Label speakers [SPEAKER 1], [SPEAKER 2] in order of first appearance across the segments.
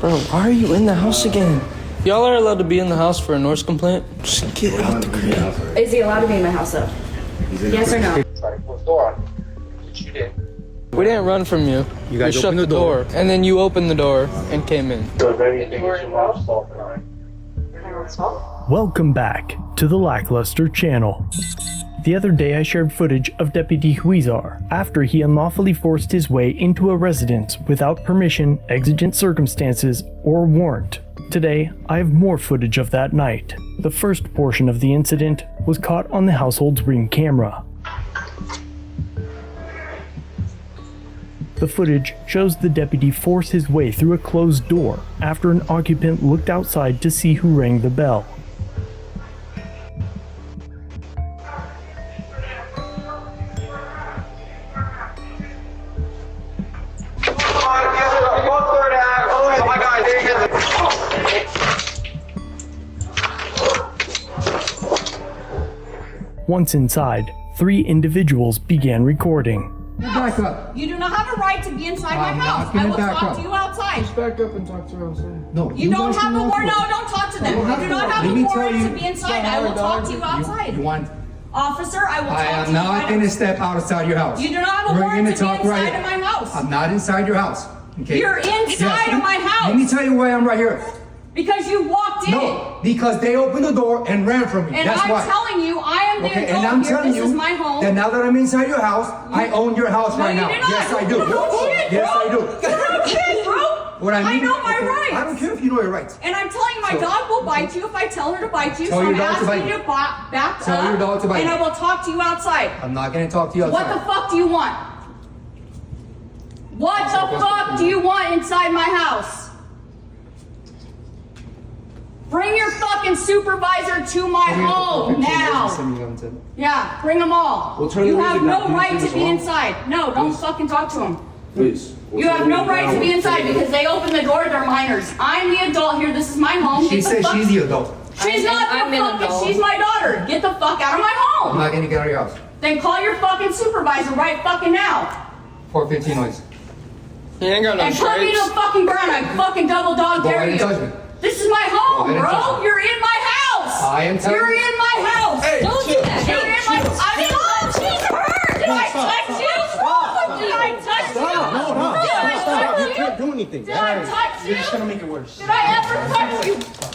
[SPEAKER 1] Bro, why are you in the house again? Y'all are allowed to be in the house for a noise complaint? Just get out the crib.
[SPEAKER 2] Is he allowed to be in my house though? Yes or no?
[SPEAKER 1] We didn't run from you.
[SPEAKER 3] You guys
[SPEAKER 1] shut
[SPEAKER 3] opened
[SPEAKER 1] the door. And then you opened the door and came in.
[SPEAKER 4] Welcome back to the LackLuster channel. The other day I shared footage of Deputy Huizar after he unlawfully forced his way into a residence without permission, exigent circumstances, or warrant. Today, I have more footage of that night. The first portion of the incident was caught on the household's Ring camera. The footage shows the deputy force his way through a closed door after an occupant looked outside to see who rang the bell. Once inside, 3 individuals began recording.
[SPEAKER 5] Back up.
[SPEAKER 2] You do not have a right to be inside my house.
[SPEAKER 5] not
[SPEAKER 2] I will
[SPEAKER 5] gonna back
[SPEAKER 2] talk
[SPEAKER 5] up.
[SPEAKER 2] to you outside.
[SPEAKER 1] Just back up and talk to her outside.
[SPEAKER 5] No,
[SPEAKER 2] You don't
[SPEAKER 5] guys
[SPEAKER 2] have
[SPEAKER 5] can
[SPEAKER 2] a
[SPEAKER 5] walk
[SPEAKER 2] warrant.
[SPEAKER 5] through.
[SPEAKER 2] No, don't talk to them.
[SPEAKER 5] don't
[SPEAKER 2] You
[SPEAKER 5] have
[SPEAKER 2] do
[SPEAKER 5] to
[SPEAKER 2] not
[SPEAKER 5] walk.
[SPEAKER 2] have
[SPEAKER 5] Let
[SPEAKER 2] a
[SPEAKER 5] me tell
[SPEAKER 2] warrant
[SPEAKER 5] you-
[SPEAKER 2] to be inside. I will talk to you outside.
[SPEAKER 5] You want?
[SPEAKER 2] Officer, I will talk
[SPEAKER 5] I
[SPEAKER 2] to
[SPEAKER 5] am
[SPEAKER 2] you.
[SPEAKER 5] not gonna step outside your house.
[SPEAKER 2] You do not have a
[SPEAKER 5] We're
[SPEAKER 2] warrant
[SPEAKER 5] gonna
[SPEAKER 2] to be
[SPEAKER 5] talk
[SPEAKER 2] inside
[SPEAKER 5] right.
[SPEAKER 2] of my house.
[SPEAKER 5] I'm not inside your house. Okay.
[SPEAKER 2] You're inside of my house.
[SPEAKER 5] Let me tell you why I'm right here.
[SPEAKER 2] Because you walked in.
[SPEAKER 5] No, because they opened the door and ran from me.
[SPEAKER 2] And
[SPEAKER 5] That's
[SPEAKER 2] I'm
[SPEAKER 5] why.
[SPEAKER 2] telling you, I am the
[SPEAKER 5] Okay,
[SPEAKER 2] adult
[SPEAKER 5] and I'm
[SPEAKER 2] here.
[SPEAKER 5] telling
[SPEAKER 2] This
[SPEAKER 5] you
[SPEAKER 2] is my home.
[SPEAKER 5] that now that I'm inside your house, I own your house
[SPEAKER 2] No,
[SPEAKER 5] right
[SPEAKER 2] you
[SPEAKER 5] now.
[SPEAKER 2] do not.
[SPEAKER 5] Yes, I do.
[SPEAKER 2] No shit,
[SPEAKER 5] Yes,
[SPEAKER 2] bro.
[SPEAKER 5] I do.
[SPEAKER 2] No shit, bro.
[SPEAKER 5] What I mean?
[SPEAKER 2] know my
[SPEAKER 5] Okay,
[SPEAKER 2] rights.
[SPEAKER 5] I don't care if you know your rights.
[SPEAKER 2] And I'm telling you, my
[SPEAKER 5] So-
[SPEAKER 2] dog will bite you if I tell her to bite you.
[SPEAKER 5] Tell
[SPEAKER 2] So
[SPEAKER 5] your
[SPEAKER 2] I'm
[SPEAKER 5] dog to
[SPEAKER 2] asking
[SPEAKER 5] bite
[SPEAKER 2] you
[SPEAKER 5] you.
[SPEAKER 2] to back
[SPEAKER 5] Tell
[SPEAKER 2] up.
[SPEAKER 5] your dog to bite
[SPEAKER 2] and
[SPEAKER 5] you.
[SPEAKER 2] I will talk to you outside.
[SPEAKER 5] I'm not gonna talk to you outside.
[SPEAKER 2] What the fuck do you want? What the fuck do you want inside my house? Bring your fucking supervisor to my home now. Yeah, bring them all.
[SPEAKER 3] We'll turn
[SPEAKER 2] You
[SPEAKER 3] the
[SPEAKER 2] have
[SPEAKER 3] music
[SPEAKER 2] no
[SPEAKER 3] down. Can you
[SPEAKER 2] right
[SPEAKER 3] turn
[SPEAKER 2] to
[SPEAKER 3] this
[SPEAKER 2] be
[SPEAKER 3] off?
[SPEAKER 2] inside. No, don't fucking talk to them.
[SPEAKER 3] Please.
[SPEAKER 2] You have no right to be inside because they opened the door. They're minors. I'm the adult here. This is my home.
[SPEAKER 5] She
[SPEAKER 2] Get the
[SPEAKER 5] says
[SPEAKER 2] fuck-
[SPEAKER 5] she's the adult.
[SPEAKER 2] She's not
[SPEAKER 6] I'm
[SPEAKER 2] the
[SPEAKER 6] an
[SPEAKER 2] fucking.
[SPEAKER 6] adult.
[SPEAKER 2] She's my daughter. Get the fuck out of my
[SPEAKER 5] I'm
[SPEAKER 2] home.
[SPEAKER 5] not gonna get out of your house.
[SPEAKER 2] Then call your fucking supervisor right fucking now.
[SPEAKER 5] 415 noise.
[SPEAKER 1] You ain't got no
[SPEAKER 2] And put me to the
[SPEAKER 1] stripes.
[SPEAKER 2] fucking ground. I fucking double dog
[SPEAKER 5] Go
[SPEAKER 2] dare
[SPEAKER 5] ahead and
[SPEAKER 2] you.
[SPEAKER 5] touch me.
[SPEAKER 2] This is my home,
[SPEAKER 5] Go ahead and touch
[SPEAKER 2] bro.
[SPEAKER 5] me.
[SPEAKER 2] You're in my house.
[SPEAKER 5] I am telling
[SPEAKER 2] You're
[SPEAKER 5] you.
[SPEAKER 2] in my house.
[SPEAKER 6] Don't do that.
[SPEAKER 2] You're in my. I mean, oh, she's hurt. Did I touch you? Did I touch you? Did I touch you?
[SPEAKER 3] You can't do anything.
[SPEAKER 2] Did I touch you?
[SPEAKER 3] You're just gonna make it worse.
[SPEAKER 2] Did I ever touch you?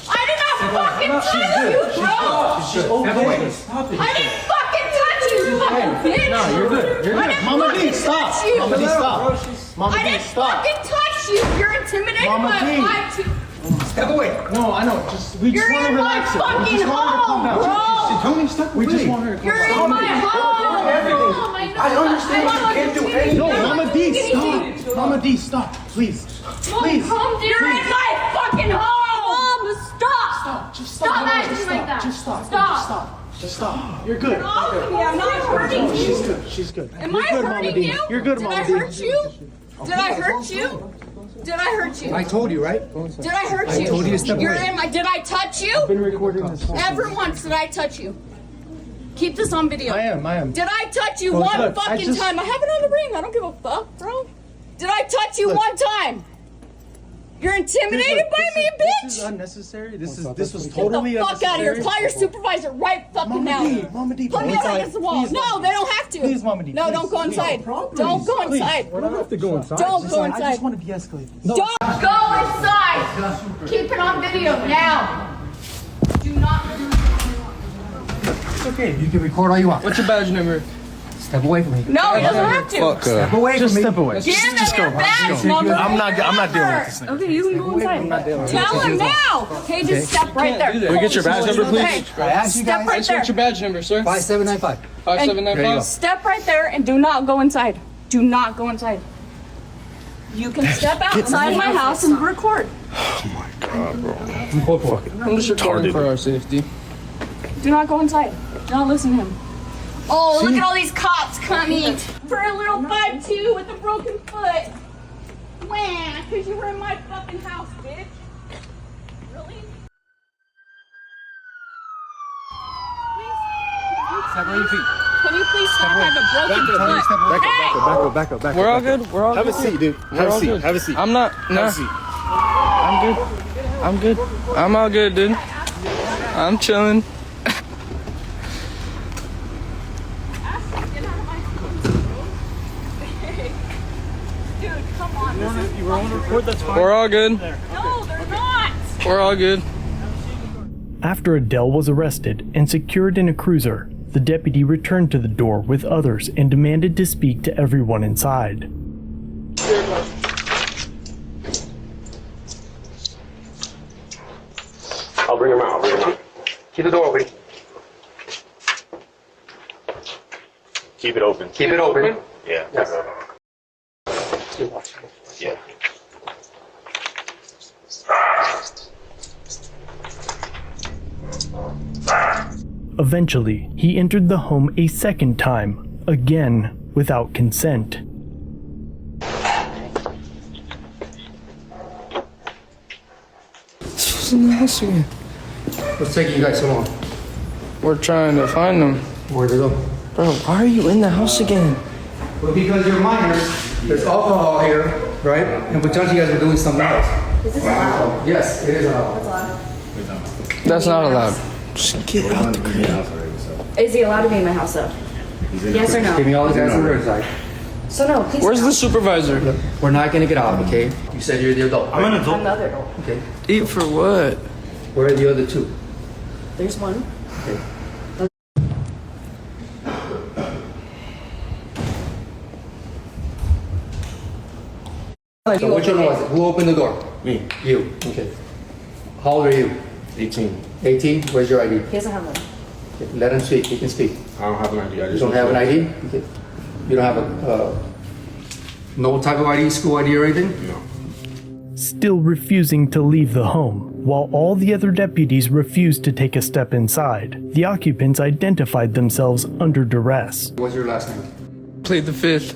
[SPEAKER 2] I did not fucking touch you, bro.
[SPEAKER 5] Step away.
[SPEAKER 3] Stop it.
[SPEAKER 2] I didn't fucking touch you, you fucking bitch.
[SPEAKER 3] No, you're good. You're
[SPEAKER 2] I
[SPEAKER 3] good.
[SPEAKER 2] didn't
[SPEAKER 3] Mama
[SPEAKER 2] fucking
[SPEAKER 3] D, stop.
[SPEAKER 2] touch you.
[SPEAKER 3] Mama D, stop. Mama
[SPEAKER 2] I
[SPEAKER 3] D,
[SPEAKER 2] didn't
[SPEAKER 3] stop.
[SPEAKER 2] fucking touch you. You're intimidated
[SPEAKER 3] Mama
[SPEAKER 2] by
[SPEAKER 3] D.
[SPEAKER 2] my two.
[SPEAKER 5] Step away.
[SPEAKER 3] No, I know. We
[SPEAKER 2] You're
[SPEAKER 3] just want to
[SPEAKER 2] in my
[SPEAKER 3] relax her. We
[SPEAKER 2] fucking
[SPEAKER 3] just want her to calm
[SPEAKER 2] home,
[SPEAKER 3] down.
[SPEAKER 2] bro.
[SPEAKER 3] Tony, step away. We just want her to calm
[SPEAKER 2] You're
[SPEAKER 3] down.
[SPEAKER 2] in my home.
[SPEAKER 3] Everything.
[SPEAKER 6] I
[SPEAKER 3] understand
[SPEAKER 2] you can't do anything.
[SPEAKER 3] No, Mama D, stop. Mama D, stop. Please. Please.
[SPEAKER 2] You're in my fucking home.
[SPEAKER 6] Mom, stop!
[SPEAKER 3] Stop. Just
[SPEAKER 6] Stop
[SPEAKER 3] stop.
[SPEAKER 6] acting
[SPEAKER 3] Just
[SPEAKER 6] like
[SPEAKER 3] stop.
[SPEAKER 6] that.
[SPEAKER 3] Just stop.
[SPEAKER 6] Stop.
[SPEAKER 3] Just stop. Just stop. You're good.
[SPEAKER 2] Off of me. I'm not hurting you.
[SPEAKER 3] She's good. She's good.
[SPEAKER 2] Am
[SPEAKER 3] You're
[SPEAKER 2] I
[SPEAKER 3] good, Mama
[SPEAKER 2] hurting
[SPEAKER 3] D.
[SPEAKER 2] you?
[SPEAKER 3] You're good,
[SPEAKER 2] Did
[SPEAKER 3] Mama
[SPEAKER 2] I
[SPEAKER 3] D.
[SPEAKER 2] hurt you? Did I hurt you? Did I hurt you?
[SPEAKER 5] I told you, right?
[SPEAKER 2] Did I hurt you?
[SPEAKER 5] I told you to step
[SPEAKER 2] You're
[SPEAKER 5] away.
[SPEAKER 2] in my. Did I touch you?
[SPEAKER 3] I've been recording this whole
[SPEAKER 2] Ever
[SPEAKER 3] thing.
[SPEAKER 2] once did I touch you? Keep this on video.
[SPEAKER 3] I am.
[SPEAKER 2] Did I touch you
[SPEAKER 3] Oh,
[SPEAKER 2] one
[SPEAKER 3] look, I
[SPEAKER 2] fucking
[SPEAKER 3] just-
[SPEAKER 2] time? I have it on the ring. I don't give a fuck, bro. Did I touch you
[SPEAKER 3] Look.
[SPEAKER 2] one time? You're intimidated by me,
[SPEAKER 3] This is
[SPEAKER 2] bitch.
[SPEAKER 3] unnecessary. This was
[SPEAKER 2] Get
[SPEAKER 3] totally
[SPEAKER 2] the fuck out of here.
[SPEAKER 3] unnecessary.
[SPEAKER 2] Call your supervisor right fucking now.
[SPEAKER 3] Mama D,
[SPEAKER 2] Put me
[SPEAKER 3] please.
[SPEAKER 2] up against the wall.
[SPEAKER 3] Please,
[SPEAKER 2] No,
[SPEAKER 3] Mama
[SPEAKER 2] they don't have to.
[SPEAKER 3] Please, Mama D,
[SPEAKER 2] No,
[SPEAKER 3] please.
[SPEAKER 2] don't go
[SPEAKER 3] Please.
[SPEAKER 2] inside.
[SPEAKER 3] Please.
[SPEAKER 2] Don't go
[SPEAKER 3] Please.
[SPEAKER 2] inside.
[SPEAKER 3] We don't have to go inside.
[SPEAKER 2] Don't go
[SPEAKER 3] I
[SPEAKER 2] inside.
[SPEAKER 3] just want to de-escalate.
[SPEAKER 2] Don't go inside. Keep it on video now. Do not.
[SPEAKER 5] It's okay. You can record all you want.
[SPEAKER 1] What's your badge number?
[SPEAKER 5] Step away from me.
[SPEAKER 2] No, he doesn't have to.
[SPEAKER 5] Step away
[SPEAKER 3] Just
[SPEAKER 5] from me.
[SPEAKER 3] step away.
[SPEAKER 2] Give him your badge number.
[SPEAKER 3] I'm not dealing with this thing.
[SPEAKER 2] Okay, you can go inside. Tell him now. Okay, just step right there.
[SPEAKER 1] Can we get your badge number, please?
[SPEAKER 2] Okay.
[SPEAKER 5] I asked you
[SPEAKER 2] Step
[SPEAKER 5] guys.
[SPEAKER 2] right
[SPEAKER 1] What's
[SPEAKER 2] there.
[SPEAKER 1] your badge number, sir?
[SPEAKER 5] 5795.
[SPEAKER 1] 5795.
[SPEAKER 2] Step right there and do not go inside. Do not go inside. You can step outside my house and record.
[SPEAKER 1] I'm just recording for our safety.
[SPEAKER 2] Do not go inside. Do not listen to him. Oh, look at all these cops coming for a little 5'2" with a broken foot. Wah, because you were in my fucking house, bitch. Really?
[SPEAKER 5] Separate your feet.
[SPEAKER 2] Can you please stop? I have a broken foot. Hey!
[SPEAKER 3] Back up.
[SPEAKER 1] We're all good. We're all
[SPEAKER 3] Have
[SPEAKER 1] good.
[SPEAKER 3] a seat, dude.
[SPEAKER 1] We're
[SPEAKER 3] Have a
[SPEAKER 1] all
[SPEAKER 3] seat.
[SPEAKER 1] good.
[SPEAKER 3] Have a seat.
[SPEAKER 1] I'm not.
[SPEAKER 3] Have
[SPEAKER 1] Nah.
[SPEAKER 3] a seat.
[SPEAKER 1] I'm good. I'm all good, dude. I'm chilling.
[SPEAKER 2] Dude, come on.
[SPEAKER 5] You were on record, that's fine.
[SPEAKER 1] We're all good.
[SPEAKER 2] No, they're not.
[SPEAKER 1] We're all good.
[SPEAKER 4] After Adele was arrested and secured in a cruiser, the deputy returned to the door with others and demanded to speak to everyone inside.
[SPEAKER 6] I'll bring him out. Keep the door open. Keep it open. Keep it open? Yeah. Yes. Yeah.
[SPEAKER 4] Eventually, he entered the home a second time, again without consent.
[SPEAKER 1] This was in the house again.
[SPEAKER 5] What's taking you guys so long?
[SPEAKER 1] We're trying to find them.
[SPEAKER 5] Where'd they go?
[SPEAKER 1] Bro, why are you in the house again?
[SPEAKER 5] Well, because you're minors, there's alcohol here, right? And potentially you guys are doing something else.
[SPEAKER 2] Is this allowed?
[SPEAKER 5] Yes, it is allowed.
[SPEAKER 2] What's allowed?
[SPEAKER 1] That's not allowed. Just get out the crib.
[SPEAKER 2] Is he allowed to be in my house though? Yes or
[SPEAKER 5] Give
[SPEAKER 2] no?
[SPEAKER 5] me all the guys on the Riverside.
[SPEAKER 2] So no, please.
[SPEAKER 1] Where's the
[SPEAKER 2] stop.
[SPEAKER 1] supervisor?
[SPEAKER 5] We're not gonna get out, okay? You said you're the adult.
[SPEAKER 3] I'm an
[SPEAKER 2] I'm
[SPEAKER 3] adult.
[SPEAKER 2] the other adult.
[SPEAKER 5] Okay.
[SPEAKER 1] Eat for what?
[SPEAKER 5] Where are the other two?
[SPEAKER 2] There's one.
[SPEAKER 5] Okay. So which one was it? Who opened the door?
[SPEAKER 3] Me.
[SPEAKER 5] You. Okay. How old are you?
[SPEAKER 3] 18.
[SPEAKER 5] 18? Where's your ID?
[SPEAKER 2] He doesn't have one.
[SPEAKER 5] Okay. Let him speak. He can speak.
[SPEAKER 3] I don't have an ID. I
[SPEAKER 5] You
[SPEAKER 3] just
[SPEAKER 5] don't have an ID? Okay. You don't have a, no type of ID, school ID or anything?
[SPEAKER 3] No.
[SPEAKER 4] Still refusing to leave the home. While all the other deputies refused to take a step inside, the occupants identified themselves under duress.
[SPEAKER 5] What's your last name?
[SPEAKER 1] Plead the fifth.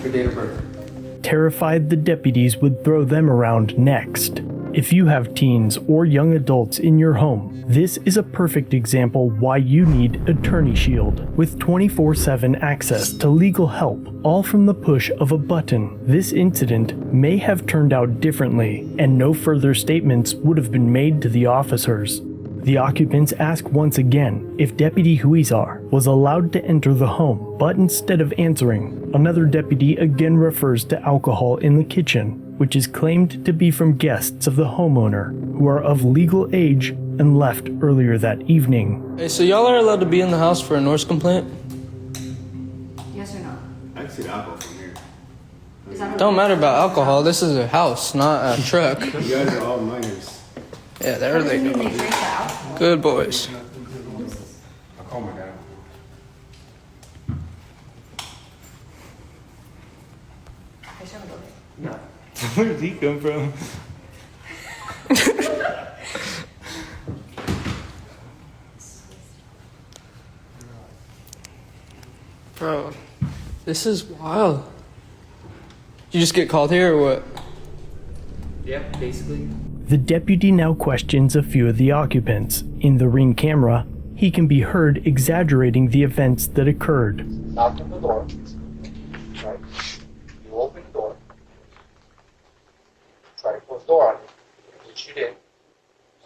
[SPEAKER 5] Your date of birth?
[SPEAKER 4] Terrified the deputies would throw them around next. If you have teens or young adults in your home, this is a perfect example why you need Attorney Shield. With 24/7 access to legal help, all from the push of a button, this incident may have turned out differently, and no further statements would have been made to the officers. The occupants ask once again if Deputy Huizar was allowed to enter the home, but instead of answering, another deputy again refers to alcohol in the kitchen, which is claimed to be from guests of the homeowner who are of legal age and left earlier that evening.
[SPEAKER 1] Hey, so y'all are allowed to be in the house for a noise complaint?
[SPEAKER 2] Yes or no?
[SPEAKER 3] I can see the alcohol from here.
[SPEAKER 2] Is that
[SPEAKER 1] Don't matter about alcohol. This is a house, not a truck.
[SPEAKER 3] You guys are all minors.
[SPEAKER 1] Yeah, there they
[SPEAKER 2] They
[SPEAKER 1] go.
[SPEAKER 2] drink that.
[SPEAKER 1] Good boys.
[SPEAKER 3] I'll calm her down.
[SPEAKER 2] I shouldn't go there.
[SPEAKER 3] Where did he come from?
[SPEAKER 1] Bro, this is wild. You just get called here or what?
[SPEAKER 5] Yep, basically.
[SPEAKER 4] The deputy now questions a few of the occupants. In the Ring camera, he can be heard exaggerating the events that occurred.
[SPEAKER 5] Knock on the door. Right. You open the door. Try to close the door on you, which you did.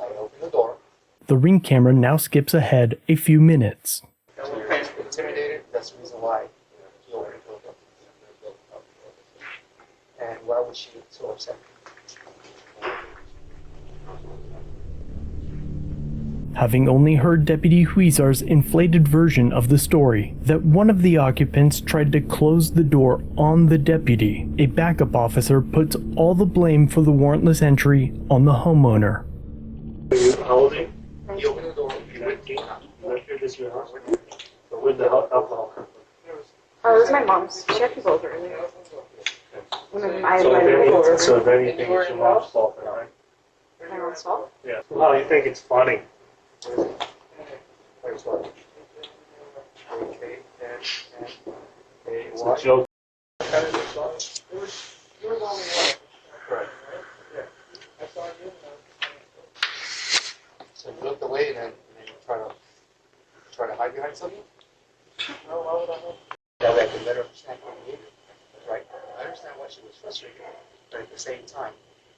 [SPEAKER 5] I open the door.
[SPEAKER 4] The Ring camera now skips ahead a few minutes.
[SPEAKER 5] So you're intimidated. That's the reason why you opened the door. And why was she so upset?
[SPEAKER 4] Having only heard Deputy Huizar's inflated version of the story, that one of the occupants tried to close the door on the deputy, a backup officer puts all the blame for the warrantless entry on the homeowner.
[SPEAKER 6] How old are you?
[SPEAKER 5] You open the door. You went in.
[SPEAKER 6] This is your house. But where'd the alcohol come from?
[SPEAKER 2] Oh, it was my mom's. She had people over earlier.
[SPEAKER 6] So if anything, it's your mom's fault, right?
[SPEAKER 2] My mom's fault?
[SPEAKER 6] Yeah. Oh, you think it's funny?
[SPEAKER 5] There's one. Okay, and
[SPEAKER 6] It's a joke.
[SPEAKER 5] So you looked away and then you try to hide behind something? No, why would I know? Yeah, like a letter of behavior. Right.
[SPEAKER 7] she was frustrated. But at the same time,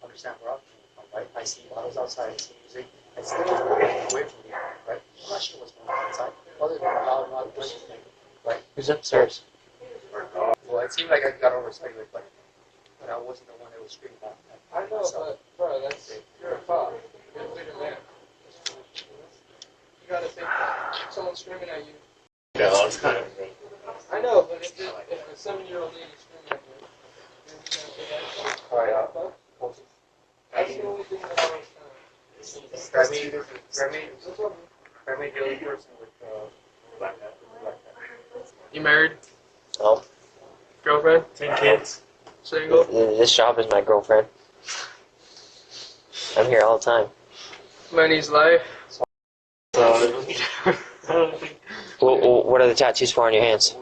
[SPEAKER 7] understand where I'm coming from, right? I see bottles outside, I see music, I see people walking away from me, right? I'm not sure what's going on inside, other than a loud noises making, right?
[SPEAKER 8] Who's upstairs?
[SPEAKER 7] Well, it seemed like I got overexcited, but I wasn't the one that was screaming out.
[SPEAKER 1] I know, but bro, you're a cop. You're a bigger man. You gotta think if someone's screaming at you.
[SPEAKER 6] No, it's kind of.
[SPEAKER 1] I know, but if a 7-year-old lady is screaming at you, you're just gonna say that.
[SPEAKER 7] Alright,
[SPEAKER 1] That's the only thing that I was
[SPEAKER 7] grab me the only person with black hat.
[SPEAKER 1] You married?
[SPEAKER 8] Oh,
[SPEAKER 1] Girlfriend?
[SPEAKER 6] 10 kids.
[SPEAKER 1] Single?
[SPEAKER 8] this job is my girlfriend. I'm here all the time.
[SPEAKER 1] Money's life?
[SPEAKER 6] So, I don't think.
[SPEAKER 8] What are the tattoos for on your hands?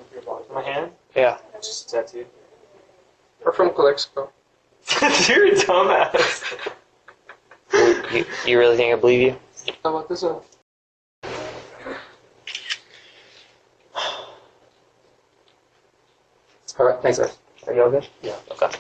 [SPEAKER 6] My hand?
[SPEAKER 8] Yeah.
[SPEAKER 6] Just a tattoo.
[SPEAKER 1] We're from Calexico.
[SPEAKER 6] You're a dumbass.
[SPEAKER 8] You really think I believe you?
[SPEAKER 1] How about this one?
[SPEAKER 7] Alright, thanks guys. Are you all good?
[SPEAKER 8] Yeah. Okay.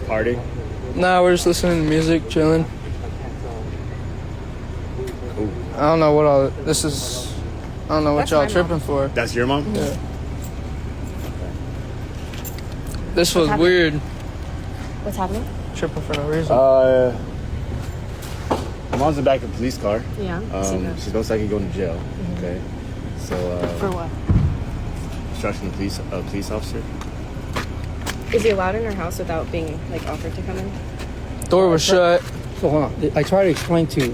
[SPEAKER 6] Party?
[SPEAKER 1] Nah, we're just listening to music, chilling. I don't know what all this is. I don't know what y'all tripping for.
[SPEAKER 6] That's your mom?
[SPEAKER 1] Yeah. This was weird.
[SPEAKER 9] What's happening?
[SPEAKER 1] Tripping for no reason.
[SPEAKER 6] My mom's in the back of a police car.
[SPEAKER 9] Yeah.
[SPEAKER 6] She's most likely going to jail. Okay. So,
[SPEAKER 9] For what?
[SPEAKER 6] obstruction of police officer.
[SPEAKER 9] Is he allowed in our house without being like offered to come in?
[SPEAKER 1] Door was shut.
[SPEAKER 5] So hold on. I tried to explain to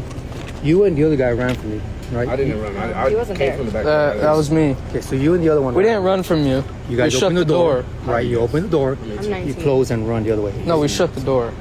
[SPEAKER 5] you and the other guy ran from me, right?
[SPEAKER 10] I didn't run. I
[SPEAKER 9] He wasn't
[SPEAKER 10] came
[SPEAKER 9] there.
[SPEAKER 10] from the back.
[SPEAKER 1] That was me.
[SPEAKER 5] Okay, so you and the other one.
[SPEAKER 1] We
[SPEAKER 5] ran.
[SPEAKER 1] didn't run from you.
[SPEAKER 5] You guys
[SPEAKER 1] we shut
[SPEAKER 5] opened
[SPEAKER 1] the door.
[SPEAKER 5] Right, you opened the door.
[SPEAKER 9] I'm 19.
[SPEAKER 5] You close and run the other way.
[SPEAKER 1] No, we shut the door.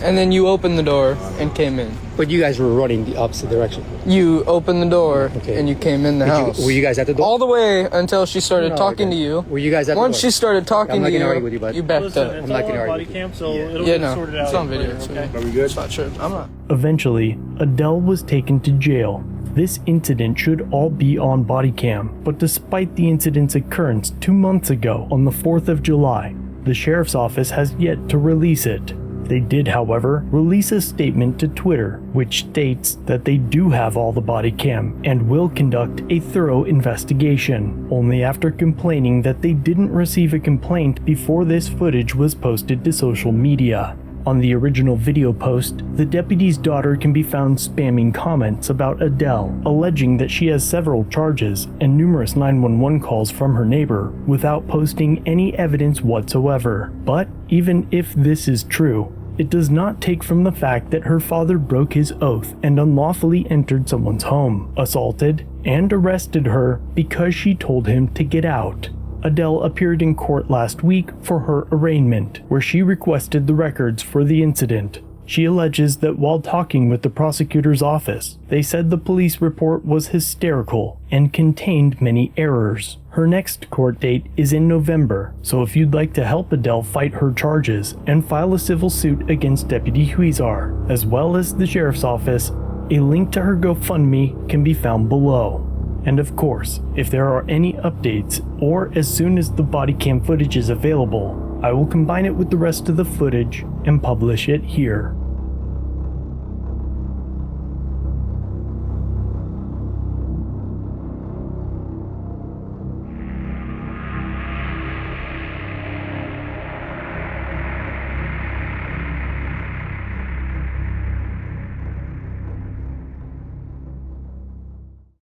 [SPEAKER 1] And then you opened the door and came in.
[SPEAKER 5] But you guys were running the opposite direction.
[SPEAKER 1] You opened the door
[SPEAKER 5] Okay.
[SPEAKER 1] and you came in the house.
[SPEAKER 5] Were you guys at the door?
[SPEAKER 1] All the way until she started
[SPEAKER 5] No,
[SPEAKER 1] talking
[SPEAKER 5] okay.
[SPEAKER 1] to you.
[SPEAKER 5] Were you guys at the
[SPEAKER 1] Once
[SPEAKER 5] door?
[SPEAKER 1] she started talking
[SPEAKER 5] I'm not
[SPEAKER 1] to
[SPEAKER 5] gonna
[SPEAKER 1] you,
[SPEAKER 5] argue with you, bud.
[SPEAKER 1] backed
[SPEAKER 4] Listen,
[SPEAKER 1] up.
[SPEAKER 4] it's
[SPEAKER 5] I'm not
[SPEAKER 4] all
[SPEAKER 5] gonna
[SPEAKER 4] on
[SPEAKER 5] argue
[SPEAKER 4] body
[SPEAKER 5] with
[SPEAKER 4] cam, so it'll
[SPEAKER 1] Yeah,
[SPEAKER 4] get
[SPEAKER 1] no,
[SPEAKER 4] sorted out.
[SPEAKER 1] it's on video.
[SPEAKER 4] later,
[SPEAKER 1] So
[SPEAKER 4] okay?
[SPEAKER 10] Are we good?
[SPEAKER 1] it's not true. I'm not.
[SPEAKER 4] Eventually, Adele was taken to jail. This incident should all be on body cam, but despite the incident's occurrence 2 months ago on the 4th of July, the sheriff's office has yet to release it. They did, however, release a statement to Twitter, which states that they do have all the body cam and will conduct a thorough investigation, only after complaining that they didn't receive a complaint before this footage was posted to social media. On the original video post, the deputy's daughter can be found spamming comments about Adele, alleging that she has several charges and numerous 911 calls from her neighbor without posting any evidence whatsoever. But even if this is true, it does not take from the fact that her father broke his oath and unlawfully entered someone's home, assaulted, and arrested her because she told him to get out. Adele appeared in court last week for her arraignment, where she requested the records for the incident. She alleges that while talking with the prosecutor's office, they said the police report was hysterical and contained many errors. Her next court date is in November, so if you'd like to help Adele fight her charges and file a civil suit against Deputy Huizar, as well as the sheriff's office, a link to her GoFundMe can be found below. And of course, if there are any updates, or as soon as the body cam footage is available, I will combine it with the rest of the footage and publish it here.